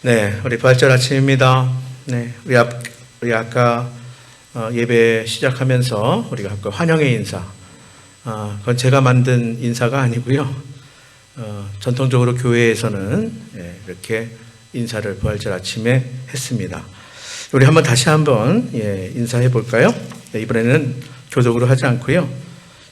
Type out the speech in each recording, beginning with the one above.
네, 우리 부활절 아침입니다. 네, 우리 아까 예배 시작하면서 우리가 아까 환영의 인사, 그건 제가 만든 인사가 아니고요. 전통적으로 교회에서는 이렇게 인사를 부활절 아침에 했습니다. 우리 다시 한번 인사해 볼까요? 네, 이번에는 교독으로 하지 않고요.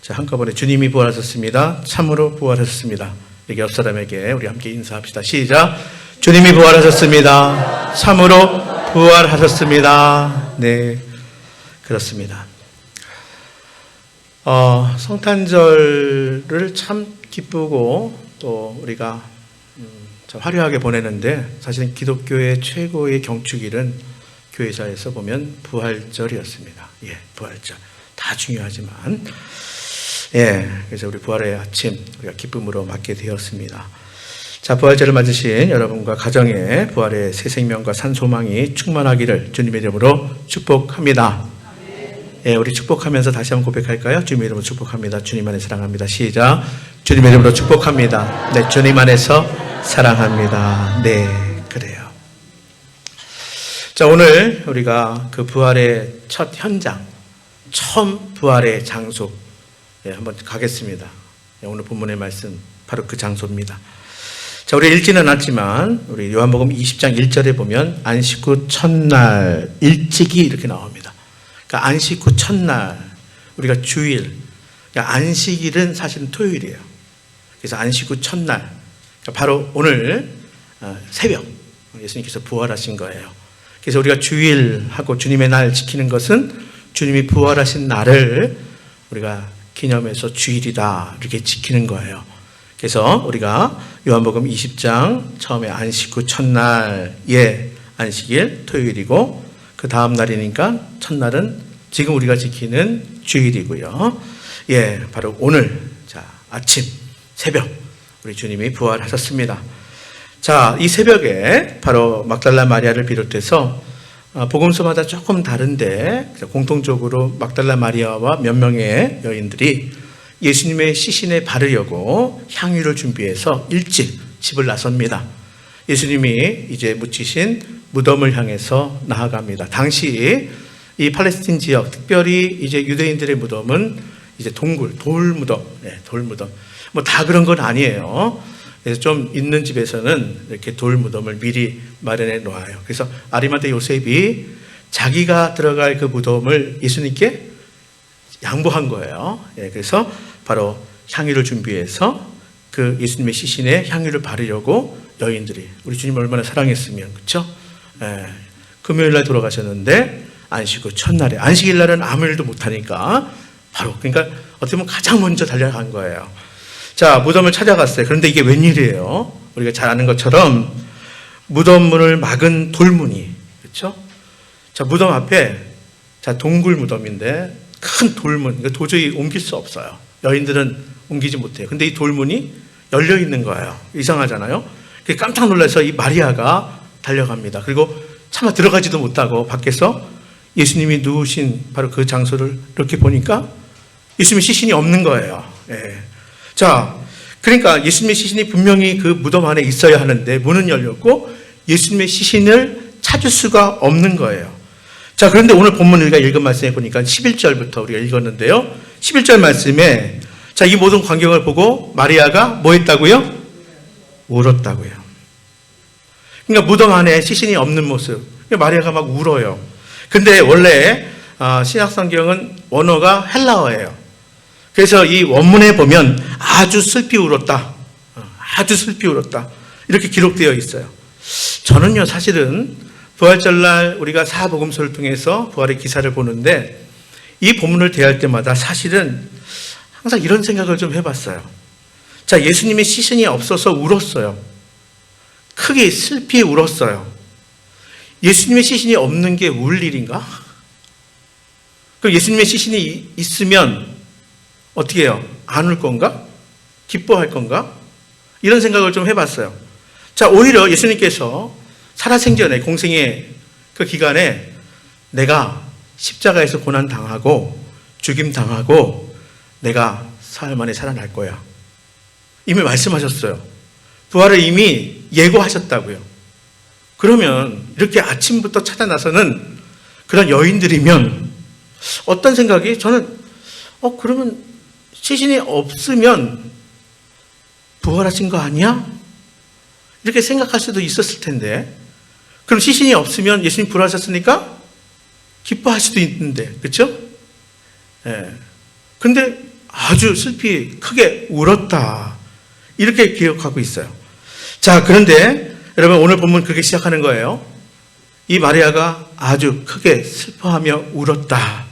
자, 한꺼번에 주님이 부활하셨습니다. 참으로 부활하셨습니다. 여기 옆 사람에게 우리 함께 인사합시다. 시작. 주님이 부활하셨습니다. 참으로 부활하셨습니다. 네, 그렇습니다. 성탄절을 참 기쁘고 또 우리가 참 화려하게 보내는데 사실은 기독교의 최고의 경축일은 교회사에서 보면 부활절이었습니다. 예, 부활절. 다 중요하지만 그래서 우리 부활의 아침 우리가 기쁨으로 맞게 되었습니다. 자, 부활절을 맞으신 여러분과 가정에 부활의 새 생명과 산 소망이 충만하기를 주님의 이름으로 축복합니다. 우리 축복하면서 다시 한번 고백할까요? 주님의 이름으로 축복합니다. 주님 안에 사랑합니다. 시작. 주님의 이름으로 축복합니다. 네, 주님 안에서 사랑합니다. 네, 그래요. 자, 오늘 우리가 그 부활의 첫 현장, 처음 부활의 장소 한번 가겠습니다. 오늘 본문의 말씀 바로 그 장소입니다. 자, 우리 읽지는 않았지만 우리 요한복음 20장 1절에 보면 안식 후 첫날 일찍이 이렇게 나옵니다. 그러니까 안식 후 첫날 우리가 주일, 그러니까 안식일은 사실은 토요일이에요. 그래서 안식 후 첫날, 그러니까 바로 오늘 새벽 예수님께서 부활하신 거예요. 그래서 우리가 주일하고 주님의 날 지키는 것은 주님이 부활하신 날을 우리가 기념해서 주일이다 이렇게 지키는 거예요. 그래서 우리가 요한복음 20장 처음에 안식 후 첫날 안식일 토요일이고 그 다음 날이니까 첫날은 지금 우리가 지키는 주일이고요. 바로 오늘 아침 새벽 우리 주님이 부활하셨습니다. 자, 이 새벽에 바로 막달라 마리아를 비롯해서 복음서마다 조금 다른데 공통적으로 막달라 마리아와 몇 명의 여인들이 예수님의 시신에 바르려고 향유를 준비해서 일찍 집을 나섭니다. 예수님이 이제 묻히신 무덤을 향해서 나아갑니다. 당시 이 팔레스틴 지역, 특별히 이제 유대인들의 무덤은 이제 돌무덤. 뭐 다 그런 건 아니에요. 그래서 좀 있는 집에서는 이렇게 돌무덤을 미리 마련해 놓아요. 그래서 아리마대 요셉이 자기가 들어갈 그 무덤을 예수님께 양보한 거예요. 그래서 바로 향유를 준비해서 그 예수님의 시신에 향유를 바르려고 여인들이 우리 주님을 얼마나 사랑했으면 그렇죠? 금요일 날 돌아가셨는데 안식 후 첫날에 안식일 날은 아무 일도 못하니까 바로 그러니까 어떻게 보면 가장 먼저 달려간 거예요. 자, 무덤을 찾아갔어요. 그런데 이게 웬일이에요? 우리가 잘 아는 것처럼 무덤 문을 막은 돌문이 그렇죠? 자, 무덤 앞에 동굴 무덤인데 큰 돌문, 그러니까 도저히 옮길 수 없어요. 여인들은 옮기지 못해요. 근데 이 돌문이 열려 있는 거예요. 이상하잖아요. 깜짝 놀라서 이 마리아가 달려갑니다. 그리고 차마 들어가지도 못하고 밖에서 예수님이 누우신 바로 그 장소를 이렇게 보니까 예수님의 시신이 없는 거예요. 자, 그러니까 예수님의 시신이 분명히 그 무덤 안에 있어야 하는데 문은 열렸고 예수님의 시신을 찾을 수가 없는 거예요. 자, 그런데 오늘 본문 우리가 읽은 말씀에 보니까 11절부터 우리가 읽었는데요. 11절 말씀에 이 모든 광경을 보고 마리아가 뭐 했다고요? 울었다고요. 그러니까 무덤 안에 시신이 없는 모습. 마리아가 막 울어요. 근데 원래 신약 성경은 원어가 헬라어예요. 그래서 이 원문에 보면 아주 슬피 울었다. 아주 슬피 울었다. 이렇게 기록되어 있어요. 저는요, 사실은 부활절날 우리가 사복음서를 통해서 부활의 기사를 보는데 이 본문을 대할 때마다 사실은 항상 이런 생각을 좀 해봤어요. 자, 예수님의 시신이 없어서 울었어요. 크게 슬피 울었어요. 예수님의 시신이 없는 게 울 일인가? 그럼 예수님의 시신이 있으면 어떻게 해요? 안 울 건가? 기뻐할 건가? 이런 생각을 좀 해봤어요. 자, 오히려 예수님께서 살아생전에 공생의 그 기간에 내가 십자가에서 고난당하고 죽임당하고 내가 사흘 만에 살아날 거야. 이미 말씀하셨어요. 부활을 이미 예고하셨다고요. 그러면 이렇게 아침부터 찾아 나서는 그런 여인들이면 어떤 생각이 저는 그러면 시신이 없으면 부활하신 거 아니야? 이렇게 생각할 수도 있었을 텐데 그럼 시신이 없으면 예수님 부활하셨으니까 기뻐할 수도 있는데 그렇죠? 예. 근데 아주 슬피 크게 울었다 이렇게 기억하고 있어요. 자, 그런데 여러분 오늘 본문 그렇게 시작하는 거예요. 이 마리아가 아주 크게 슬퍼하며 울었다.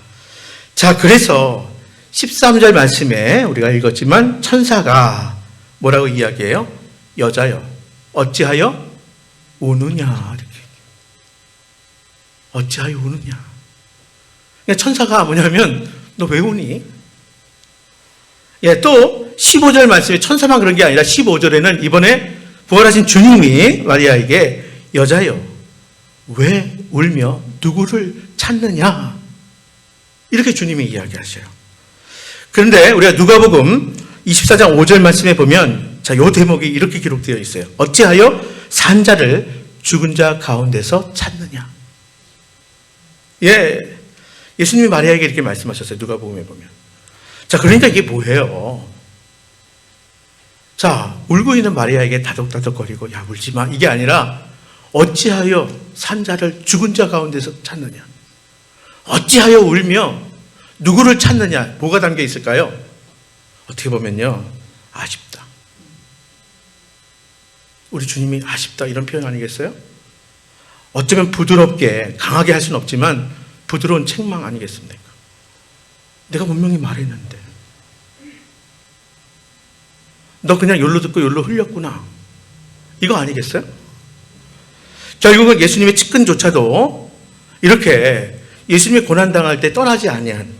자, 그래서 13절 말씀에 우리가 읽었지만 천사가 뭐라고 이야기해요? 여자여 어찌하여 우느냐 이렇게. 어찌하여 우느냐. 천사가 뭐냐면 너 왜 우니? 예, 또 15절 말씀에 천사만 그런 게 아니라 15절에는 이번에 부활하신 주님이 마리아에게 여자여 왜 울며 누구를 찾느냐 이렇게 주님이 이야기하셔요. 그런데 우리가 누가복음 24장 5절 말씀에 보면 자, 요 대목이 이렇게 기록되어 있어요. 어찌하여 산 자를 죽은 자 가운데서 찾느냐. 예, 예수님이 마리아에게 이렇게 말씀하셨어요. 누가복음에 보면. 자, 그러니까 이게 뭐예요? 자, 울고 있는 마리아에게 다독다독거리고 야 울지 마 이게 아니라 어찌하여 산 자를 죽은 자 가운데서 찾느냐. 어찌하여 울며 누구를 찾느냐. 뭐가 담겨 있을까요? 어떻게 보면요 아쉽다. 우리 주님이 아쉽다 이런 표현 아니겠어요? 어쩌면 부드럽게 강하게 할 수는 없지만 부드러운 책망 아니겠습니까? 내가 분명히 말했는데 너 그냥 욜로 듣고 욜로 흘렸구나 이거 아니겠어요? 결국은 예수님의 측근조차도 이렇게 예수님이 고난당할 때 떠나지 아니한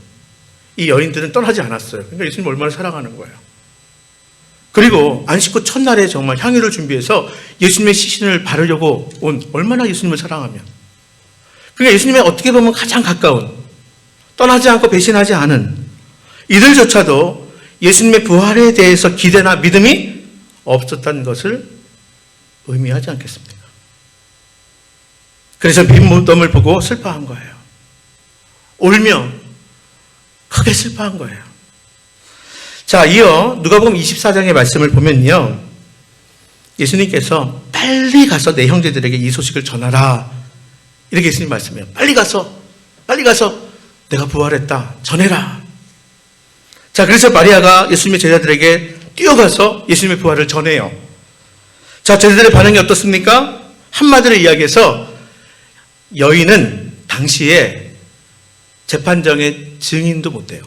이 여인들은 떠나지 않았어요. 그러니까 예수님 얼마나 사랑하는 거예요. 그리고 안식구 첫날에 정말 향유를 준비해서 예수님의 시신을 바르려고 온 얼마나 예수님을 사랑하면 그러니까 예수님의 어떻게 보면 가장 가까운 떠나지 않고 배신하지 않은 이들조차도 예수님의 부활에 대해서 기대나 믿음이 없었다는 것을 의미하지 않겠습니까? 그래서 빈무덤을 보고 슬퍼한 거예요. 울며 크게 슬퍼한 거예요. 자, 이어 누가복음 24장의 말씀을 보면요. 예수님께서 빨리 가서 내 형제들에게 이 소식을 전하라. 이렇게 예수님 말씀해요. 빨리 가서 내가 부활했다. 전해라. 자, 그래서 마리아가 예수님의 제자들에게 뛰어가서 예수님의 부활을 전해요. 자, 제자들의 반응이 어떻습니까? 한마디로 이야기해서 여인은 당시에 재판정의 증인도 못 돼요.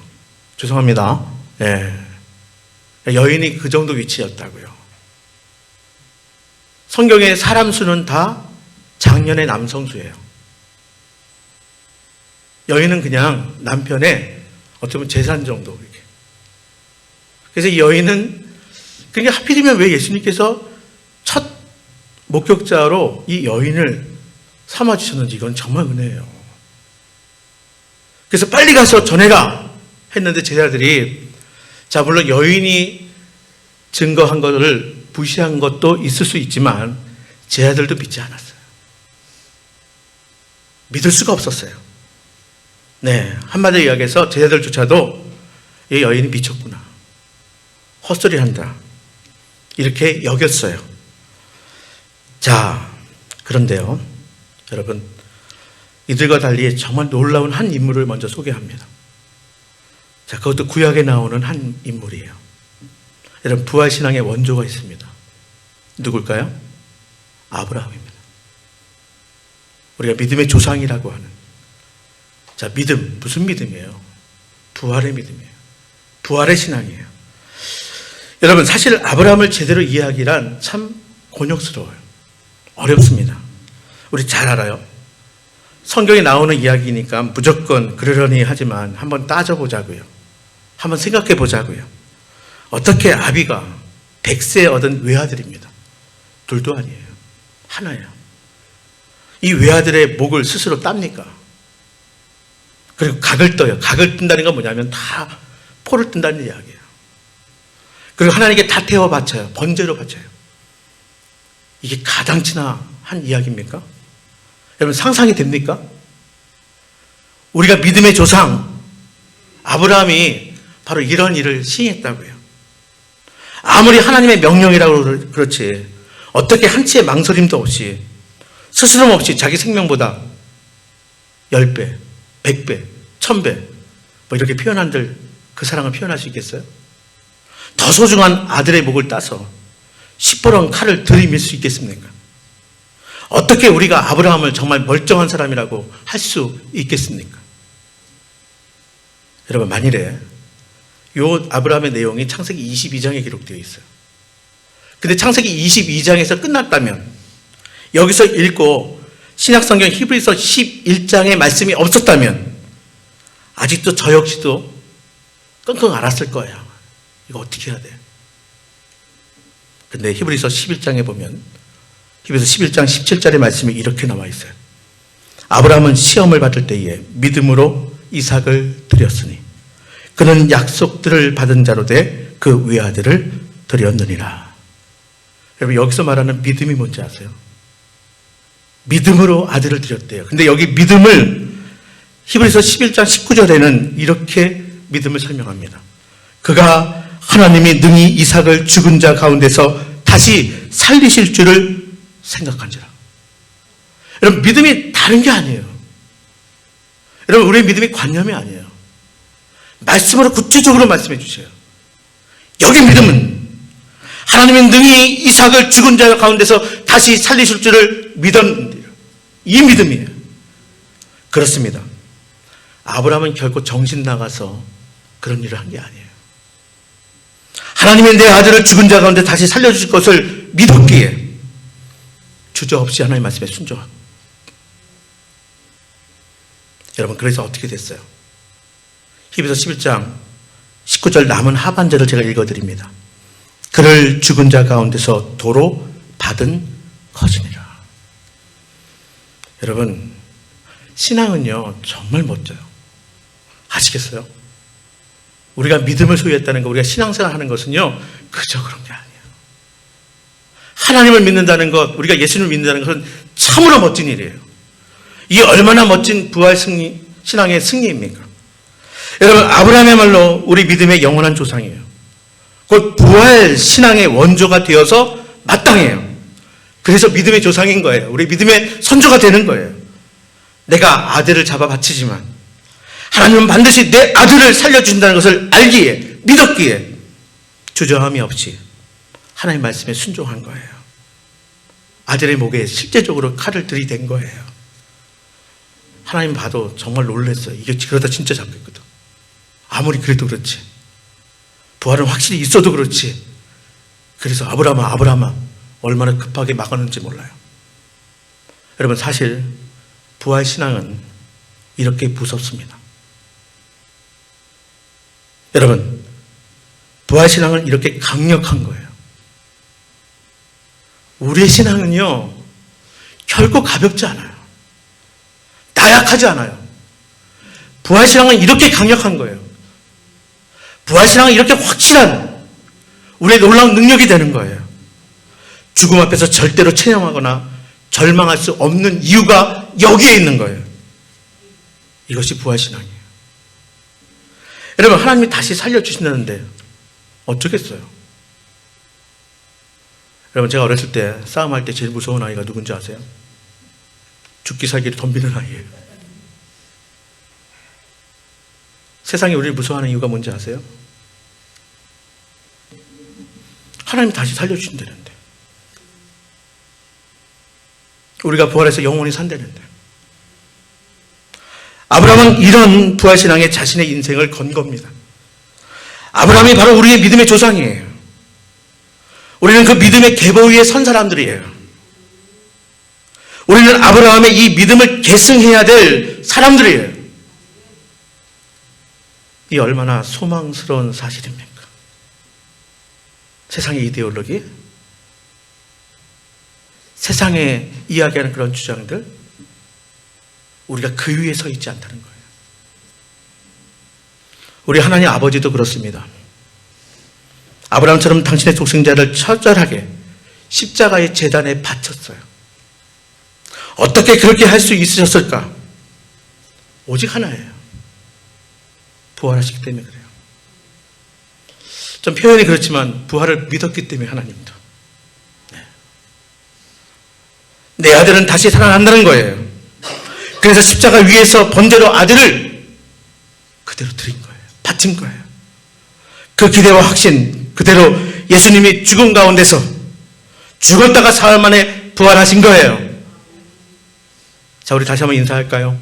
죄송합니다. 예. 여인이 그 정도 위치였다고요. 성경의 사람 수는 다 장년의 남성 수예요. 여인은 그냥 남편의 어떻게 보면 재산 정도 이렇게. 그래서 이 여인은 그러니까 하필이면 왜 예수님께서 첫 목격자로 이 여인을 삼아주셨는지 이건 정말 은혜예요. 그래서 빨리 가서 전해라 했는데 제자들이 자 물론 여인이 증거한 것을 무시한 것도 있을 수 있지만 제자들도 믿지 않았어요. 믿을 수가 없었어요. 네, 한마디로 이야기해서 제자들조차도 이 여인이 미쳤구나. 헛소리한다. 이렇게 여겼어요. 자, 그런데요. 여러분, 이들과 달리 정말 놀라운 한 인물을 먼저 소개합니다. 자, 그것도 구약에 나오는 한 인물이에요. 여러분, 부활신앙의 원조가 있습니다. 누굴까요? 아브라함입니다. 우리가 믿음의 조상이라고 하는. 자, 믿음, 무슨 믿음이에요? 부활의 믿음이에요. 부활의 신앙이에요. 여러분, 사실 아브라함을 제대로 이해하기란 참 곤욕스러워요. 어렵습니다. 우리 잘 알아요. 성경에 나오는 이야기니까 무조건 그러려니 하지만 한번 따져보자고요. 한번 생각해 보자고요. 어떻게 아비가 100세 얻은 외아들입니다. 둘도 아니에요. 하나예요. 이 외아들의 목을 스스로 땁니까? 그리고 각을 떠요. 각을 뜬다는 건 뭐냐면 다 포를 뜬다는 이야기예요. 그리고 하나님께 다 태워 바쳐요. 번제로 바쳐요. 이게 가당치나 한 이야기입니까? 여러분 상상이 됩니까? 우리가 믿음의 조상 아브라함이 바로 이런 일을 시행했다고요. 아무리 하나님의 명령이라고 그렇지 어떻게 한치의 망설임도 없이 스스럼 없이 자기 생명보다 10배, 100배, 1000배 뭐 이렇게 표현한들 그 사랑을 표현할 수 있겠어요? 더 소중한 아들의 목을 따서 시퍼런 칼을 들이밀 수 있겠습니까? 어떻게 우리가 아브라함을 정말 멀쩡한 사람이라고 할 수 있겠습니까? 여러분 만일에 요 아브라함의 내용이 창세기 22장에 기록되어 있어요. 근데 창세기 22장에서 끝났다면 여기서 읽고 신약성경 히브리서 11장의 말씀이 없었다면 아직도 저 역시도 끙끙 앓았을 거예요. 이거 어떻게 해야 돼? 근데 히브리서 11장에 보면 히브리서 11장 17절의 말씀이 이렇게 나와 있어요. 아브라함은 시험을 받을 때에 믿음으로 이삭을 드렸으니 그는 약속들을 받은 자로 돼 그 외아들을 드렸느니라. 여러분 여기서 말하는 믿음이 뭔지 아세요? 믿음으로 아들을 드렸대요. 근데 여기 믿음을 히브리서 11장 19절에는 이렇게 믿음을 설명합니다. 그가 하나님이 능히 이삭을 죽은 자 가운데서 다시 살리실 줄을 생각한지라. 여러분 믿음이 다른 게 아니에요. 여러분 우리의 믿음이 관념이 아니에요. 말씀으로 구체적으로 말씀해 주세요. 여기 믿음은 하나님이 능히 이삭을 죽은 자 가운데서 다시 살리실 줄을 믿었는데요. 이 믿음이에요. 그렇습니다. 아브라함은 결코 정신 나가서 그런 일을 한 게 아니에요. 하나님이 내 아들을 죽은 자 가운데 다시 살려주실 것을 믿었기에 주저없이 하나님 말씀에 순종하고. 여러분 그래서 어떻게 됐어요? 히브리서 11장 19절 남은 하반절을 제가 읽어드립니다. 그를 죽은 자 가운데서 도로 받은 것이니라. 여러분 신앙은요 정말 멋져요. 아시겠어요? 우리가 믿음을 소유했다는 거, 우리가 신앙생활 하는 것은요 그저 그런 게 아니에요. 하나님을 믿는다는 것, 우리가 예수님을 믿는다는 것은 참으로 멋진 일이에요. 이게 얼마나 멋진 부활 승리, 신앙의 승리입니까? 여러분 아브라함이야말로 우리 믿음의 영원한 조상이에요. 곧 부활 신앙의 원조가 되어서 마땅해요. 그래서 믿음의 조상인 거예요. 우리 믿음의 선조가 되는 거예요. 내가 아들을 잡아 바치지만 하나님은 반드시 내 아들을 살려준다는 것을 알기에, 믿었기에 주저함이 없이 하나님 말씀에 순종한 거예요. 아들의 목에 실제적으로 칼을 들이댄 거예요. 하나님 봐도 정말 놀랐어요. 이게 그러다 진짜 잡혔거든. 아무리 그래도 그렇지. 부활은 확실히 있어도 그렇지. 그래서 아브라함아 얼마나 급하게 막았는지 몰라요. 여러분 사실 부활 신앙은 이렇게 무섭습니다. 여러분 부활 신앙은 이렇게 강력한 거예요. 우리의 신앙은요 결코 가볍지 않아요. 나약하지 않아요. 부활 신앙은 이렇게 강력한 거예요. 부활 신앙은 이렇게 확실한 우리의 놀라운 능력이 되는 거예요. 죽음 앞에서 절대로 체념하거나 절망할 수 없는 이유가 여기에 있는 거예요. 이것이 부활 신앙이에요. 여러분 하나님이 다시 살려주신다는데 어쩌겠어요? 여러분 제가 어렸을 때 싸움할 때 제일 무서운 아이가 누군지 아세요? 죽기 살기를 덤비는 아이예요. 세상이 우리를 무서워하는 이유가 뭔지 아세요? 하나님이 다시 살려주신다는데, 우리가 부활해서 영원히 산다는데. 아브라함은 이런 부활신앙에 자신의 인생을 건 겁니다. 아브라함이 바로 우리의 믿음의 조상이에요. 우리는 그 믿음의 계보 위에 선 사람들이에요. 우리는 아브라함의 이 믿음을 계승해야 될 사람들이에요. 이 얼마나 소망스러운 사실입니까? 세상의 이데올로기, 세상에 이야기하는 그런 주장들, 우리가 그 위에 서 있지 않다는 거예요. 우리 하나님 아버지도 그렇습니다. 아브라함처럼 당신의 독생자를 처절하게 십자가의 제단에 바쳤어요. 어떻게 그렇게 할 수 있으셨을까? 오직 하나예요. 부활하시기 때문에 그래요. 좀 표현이 그렇지만 부활을 믿었기 때문에 하나님도. 네. 내 아들은 다시 살아난다는 거예요. 그래서 십자가 위에서 번제로 아들을 그대로 드린 거예요. 바친 거예요. 그 기대와 확신 그대로 예수님이 죽음 가운데서 죽었다가 사흘 만에 부활하신 거예요. 자, 우리 다시 한번 인사할까요?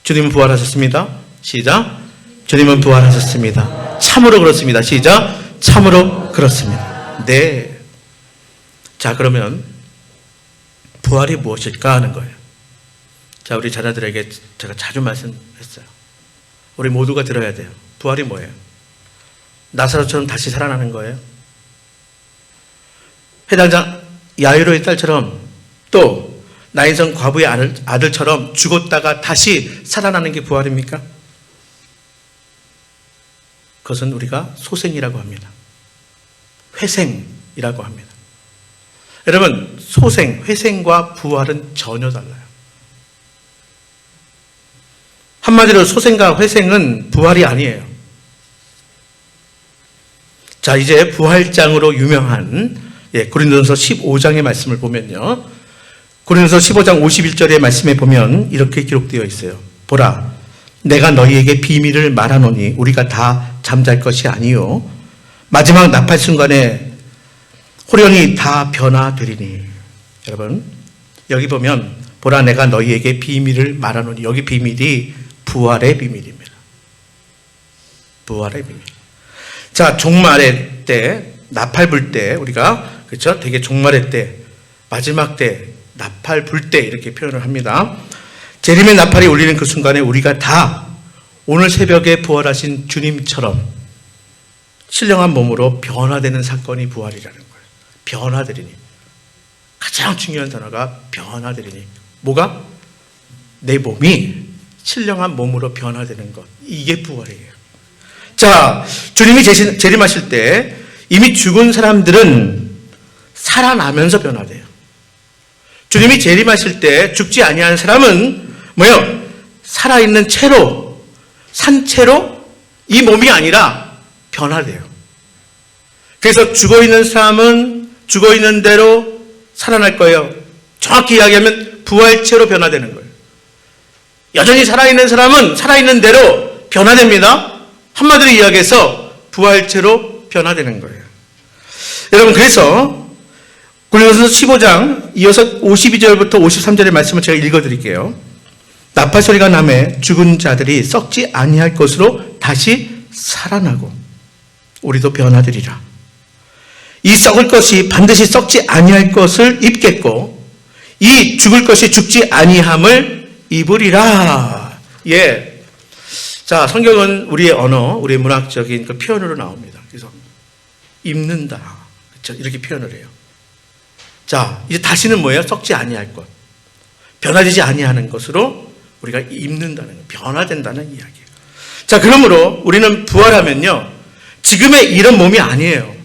주님은 부활하셨습니다. 시작. 주님은 부활하셨습니다. 참으로 그렇습니다. 시작. 참으로 그렇습니다. 네. 자, 그러면 부활이 무엇일까 하는 거예요. 자, 우리 자녀들에게 제가 자주 말씀했어요. 우리 모두가 들어야 돼요. 부활이 뭐예요? 나사로처럼 다시 살아나는 거예요. 회당장 야이로의 딸처럼 또 나인성 과부의 아들처럼 죽었다가 다시 살아나는 게 부활입니까? 그것은 우리가 소생이라고 합니다. 회생이라고 합니다. 여러분, 소생, 회생과 부활은 전혀 달라요. 한마디로 소생과 회생은 부활이 아니에요. 자, 이제 부활장으로 유명한 고린도전서 15장의 말씀을 보면요. 고린도전서 15장 51절의 말씀에 보면 이렇게 기록되어 있어요. 보라, 내가 너희에게 비밀을 말하노니 우리가 다 잠잘 것이 아니요 마지막 나팔 순간에 호련히 다 변화되리니. 여러분, 여기 보면 보라, 내가 너희에게 비밀을 말하노니, 여기 비밀이 부활의 비밀입니다. 부활의 비밀. 자, 종말의 때, 나팔 불 때, 우리가, 그렇죠? 되게 종말의 때, 마지막 때, 나팔 불 때, 이렇게 표현을 합니다. 재림의 나팔이 울리는 그 순간에 우리가 다 오늘 새벽에 부활하신 주님처럼 신령한 몸으로 변화되는 사건이 부활이라는 거예요. 변화되리니. 가장 중요한 단어가 변화되리니. 뭐가? 내 몸이 신령한 몸으로 변화되는 것. 이게 부활이에요. 자, 주님이 재림하실 때 이미 죽은 사람들은 살아나면서 변화돼요. 주님이 재림하실 때 죽지 아니한 사람은 뭐예요? 살아있는 채로, 산채로 이 몸이 아니라 변화돼요. 그래서 죽어있는 사람은 죽어있는 대로 살아날 거예요. 정확히 이야기하면 부활체로 변화되는 거예요. 여전히 살아있는 사람은 살아있는 대로 변화됩니다. 한마디로 이야기해서 부활체로 변화되는 거예요. 여러분, 그래서 고린도전서 15장 이어서 52절부터 53절의 말씀을 제가 읽어드릴게요. 나팔 소리가 나매 죽은 자들이 썩지 아니할 것으로 다시 살아나고 우리도 변화되리라. 이 썩을 것이 반드시 썩지 아니할 것을 입겠고 이 죽을 것이 죽지 아니함을 입으리라. 예. 자, 성경은 우리의 언어, 우리의 문학적인 그 표현으로 나옵니다. 그래서 입는다. 그렇죠? 이렇게 표현을 해요. 자, 이제 다시는 뭐예요? 썩지 아니할 것. 변화되지 아니하는 것으로 우리가 입는다는 거, 변화된다는 이야기예요. 자, 그러므로 우리는 부활하면요, 지금의 이런 몸이 아니에요.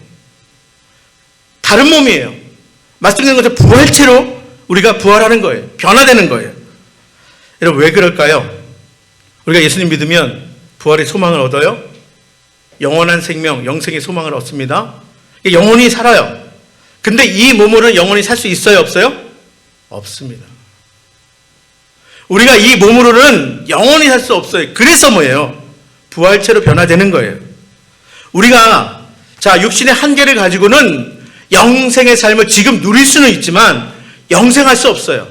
다른 몸이에요. 말씀드린 것처럼 부활체로 우리가 부활하는 거예요. 변화되는 거예요. 여러분, 왜 그럴까요? 우리가 예수님 믿으면 부활의 소망을 얻어요. 영원한 생명, 영생의 소망을 얻습니다. 영원히 살아요. 근데 이 몸으로는 영원히 살 수 있어요, 없어요? 없습니다. 우리가 이 몸으로는 영원히 살 수 없어요. 그래서 뭐예요? 부활체로 변화되는 거예요. 우리가 자, 육신의 한계를 가지고는 영생의 삶을 지금 누릴 수는 있지만 영생할 수 없어요.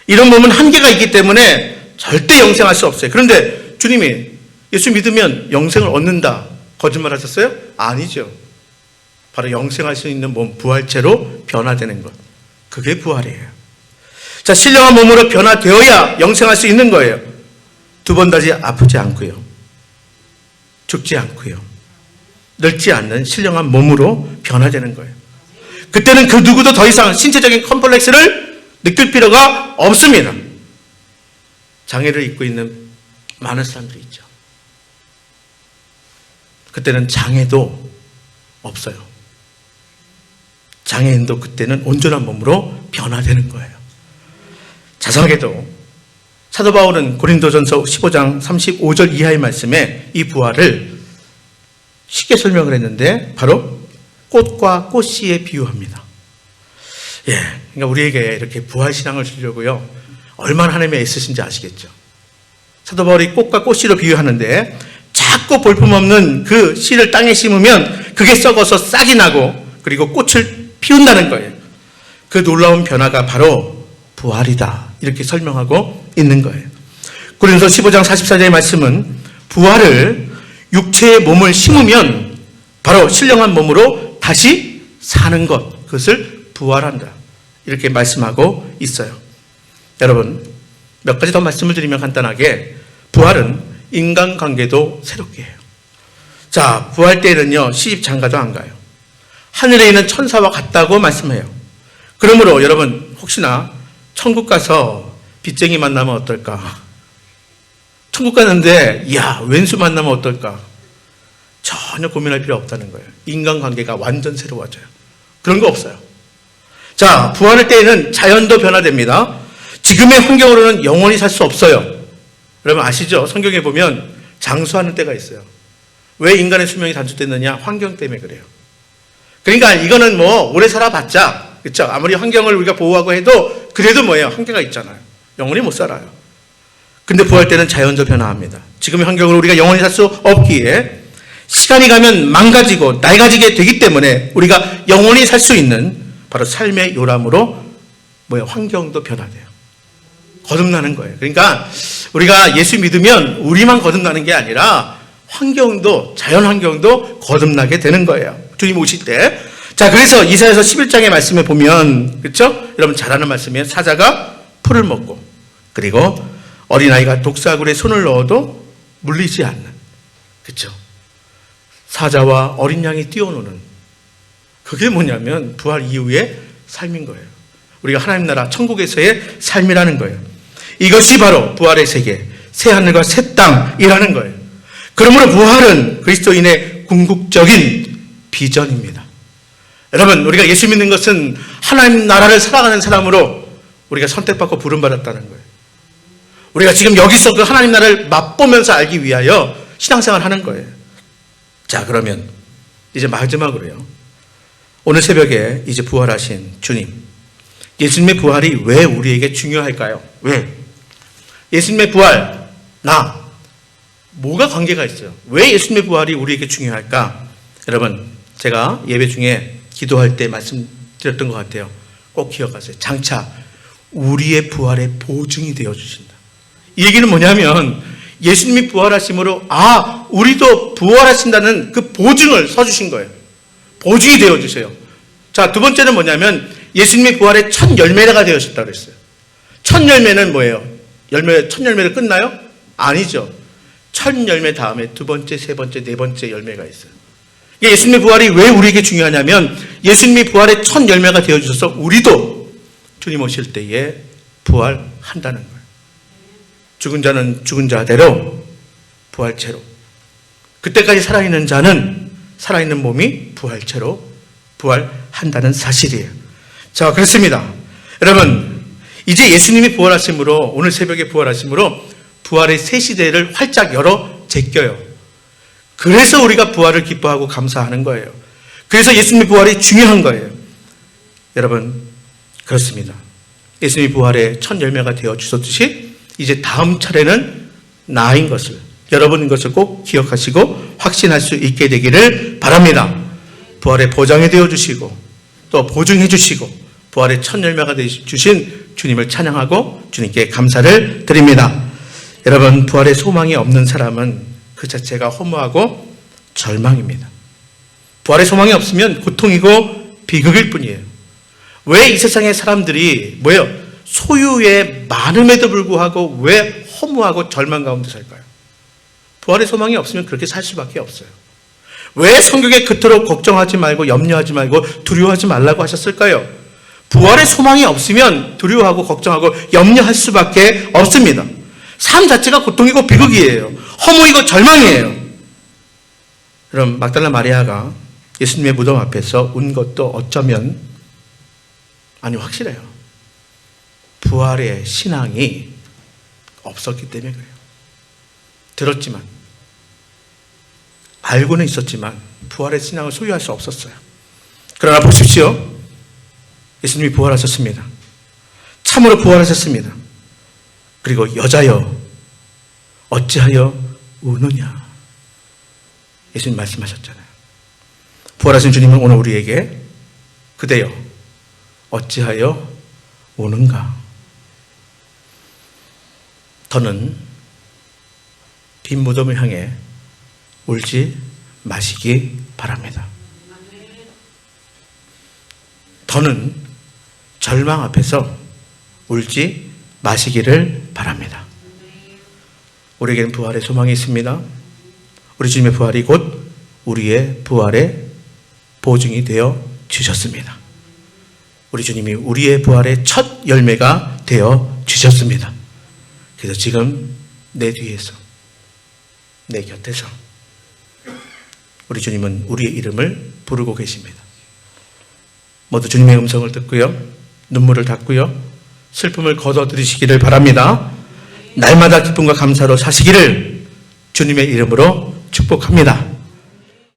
이런 몸은 한계가 있기 때문에 절대 영생할 수 없어요. 그런데 주님이 예수 믿으면 영생을 얻는다. 거짓말 하셨어요? 아니죠. 바로 영생할 수 있는 몸, 부활체로 변화되는 것. 그게 부활이에요. 자, 신령한 몸으로 변화되어야 영생할 수 있는 거예요. 두 번 다시 아프지 않고요. 죽지 않고요. 늙지 않는 신령한 몸으로 변화되는 거예요. 그때는 그 누구도 더 이상 신체적인 컴플렉스를 느낄 필요가 없습니다. 장애를 입고 있는 많은 사람들이 있죠. 그때는 장애도 없어요. 장애인도 그때는 온전한 몸으로 변화되는 거예요. 자세하게도 사도 바울은 고린도전서 15장 35절 이하의 말씀에 이 부활을 쉽게 설명을 했는데 바로 꽃과 꽃씨에 비유합니다. 그러니까 우리에게 이렇게 부활신앙을 주려고요, 얼마나 하나님의 애쓰신지 아시겠죠? 사도 바울이 꽃과 꽃씨로 비유하는데 자꾸 볼품없는 그 씨를 땅에 심으면 그게 썩어서 싹이 나고 그리고 꽃을 피운다는 거예요. 그 놀라운 변화가 바로 부활이다, 이렇게 설명하고 있는 거예요. 고린도서 15장 44절의 말씀은 부활을 육체의 몸을 심으면 바로 신령한 몸으로 다시 사는 것, 그것을 부활한다, 이렇게 말씀하고 있어요. 여러분, 몇 가지 더 말씀을 드리면 간단하게, 부활은 인간관계도 새롭게 해요. 자, 부활 때에는요, 시집 장가도 안 가요. 하늘에 있는 천사와 같다고 말씀해요. 그러므로 여러분, 혹시나 천국 가서 빚쟁이 만나면 어떨까? 천국 가는데 왼수 만나면 어떨까? 전혀 고민할 필요 없다는 거예요. 인간관계가 완전 새로워져요. 그런 거 없어요. 자, 부활할 때에는 자연도 변화됩니다. 지금의 환경으로는 영원히 살 수 없어요. 여러분 아시죠? 성경에 보면 장수하는 때가 있어요. 왜 인간의 수명이 단축됐느냐? 환경 때문에 그래요. 그러니까 이거는 오래 살아봤자, 그렇죠? 아무리 환경을 우리가 보호하고 해도 그래도 한계가 있잖아요. 영원히 못 살아요. 근데 부활 때는 자연도 변화합니다. 지금의 환경으로 우리가 영원히 살 수 없기에 시간이 가면 망가지고 낡아지게 되기 때문에 우리가 영원히 살 수 있는 바로 삶의 요람으로 환경도 변화돼요. 거듭나는 거예요. 그러니까 우리가 예수 믿으면 우리만 거듭나는 게 아니라 환경도, 자연 환경도 거듭나게 되는 거예요. 주님 오실 때. 자, 그래서 이사야서 11장의 말씀에 보면, 그렇죠? 여러분 잘 아는 말씀이에요. 사자가 풀을 먹고, 그리고 어린아이가 독사굴에 손을 넣어도 물리지 않는, 그렇죠? 사자와 어린 양이 뛰어노는, 그게 뭐냐면 부활 이후의 삶인 거예요. 우리가 하나님 나라 천국에서의 삶이라는 거예요. 이것이 바로 부활의 세계, 새 하늘과 새 땅이라는 거예요. 그러므로 부활은 그리스도인의 궁극적인 비전입니다. 여러분, 우리가 예수 믿는 것은 하나님 나라를 살아가는 사람으로 우리가 선택받고 부름받았다는 거예요. 우리가 지금 여기서 그 하나님 나라를 맛보면서 알기 위하여 신앙생활을 하는 거예요. 자, 그러면 이제 마지막으로요, 오늘 새벽에 이제 부활하신 주님, 예수님의 부활이 왜 우리에게 중요할까요? 왜? 예수님의 부활, 뭐가 관계가 있어요? 왜 예수님의 부활이 우리에게 중요할까? 여러분, 제가 예배 중에 기도할 때 말씀드렸던 것 같아요. 꼭 기억하세요. 장차 우리의 부활의 보증이 되어주신다. 이 얘기는 뭐냐면 예수님이 부활하심으로 우리도 부활하신다는 그 보증을 서주신 거예요. 보증이 되어주세요. 자, 두 번째는 뭐냐면 예수님의 부활의 첫 열매가 되어졌다고 그랬어요. 첫 열매는 뭐예요? 첫 열매를 끝나요? 아니죠. 첫 열매 다음에 두 번째, 세 번째, 네 번째 열매가 있어요. 예수님의 부활이 왜 우리에게 중요하냐면 예수님이 부활의 첫 열매가 되어주셔서 우리도 주님 오실 때에 부활한다는 거예요. 죽은 자는 죽은 자대로 부활체로, 그때까지 살아있는 자는 살아있는 몸이 부활체로 부활한다는 사실이에요. 자, 그렇습니다. 여러분, 이제 예수님이 부활하심으로, 오늘 새벽에 부활하심으로 부활의 새 시대를 활짝 열어 제껴요. 그래서 우리가 부활을 기뻐하고 감사하는 거예요. 그래서 예수님의 부활이 중요한 거예요. 여러분, 그렇습니다. 예수님이 부활의 첫 열매가 되어 주셨듯이 이제 다음 차례는 나인 것을, 여러분인 것을 꼭 기억하시고 확신할 수 있게 되기를 바랍니다. 부활의 보장이 되어 주시고 또 보증해 주시고 부활의 첫 열매가 되어 주신 주님을 찬양하고 주님께 감사를 드립니다. 여러분, 부활의 소망이 없는 사람은 그 자체가 허무하고 절망입니다. 부활의 소망이 없으면 고통이고 비극일 뿐이에요. 왜 이 세상의 사람들이 소유의 많음에도 불구하고 왜 허무하고 절망 가운데 살까요? 부활의 소망이 없으면 그렇게 살 수밖에 없어요. 왜 성경에 그토록 걱정하지 말고 염려하지 말고 두려워하지 말라고 하셨을까요? 부활의 소망이 없으면 두려워하고 걱정하고 염려할 수밖에 없습니다. 삶 자체가 고통이고 비극이에요. 허무이고 절망이에요. 그럼 막달라 마리아가 예수님의 무덤 앞에서 운 것도 어쩌면 아니, 확실해요. 부활의 신앙이 없었기 때문에 그래요. 들었지만, 알고는 있었지만 부활의 신앙을 소유할 수 없었어요. 그러나 보십시오. 예수님이 부활하셨습니다. 참으로 부활하셨습니다. 그리고 여자여 어찌하여 우느냐. 예수님 말씀하셨잖아요. 부활하신 주님은 오늘 우리에게 그대여 어찌하여 우는가. 더는 빈 무덤을 향해 울지 마시기 바랍니다. 더는 절망 앞에서 울지 마시기를 바랍니다. 우리에게는 부활의 소망이 있습니다. 우리 주님의 부활이 곧 우리의 부활의 보증이 되어 주셨습니다. 우리 주님이 우리의 부활의 첫 열매가 되어 주셨습니다. 그래서 지금 내 뒤에서, 내 곁에서 우리 주님은 우리의 이름을 부르고 계십니다. 모두 주님의 음성을 듣고요, 눈물을 닦고요, 슬픔을 거둬들이시기를 바랍니다. 날마다 기쁨과 감사로 사시기를 주님의 이름으로 축복합니다.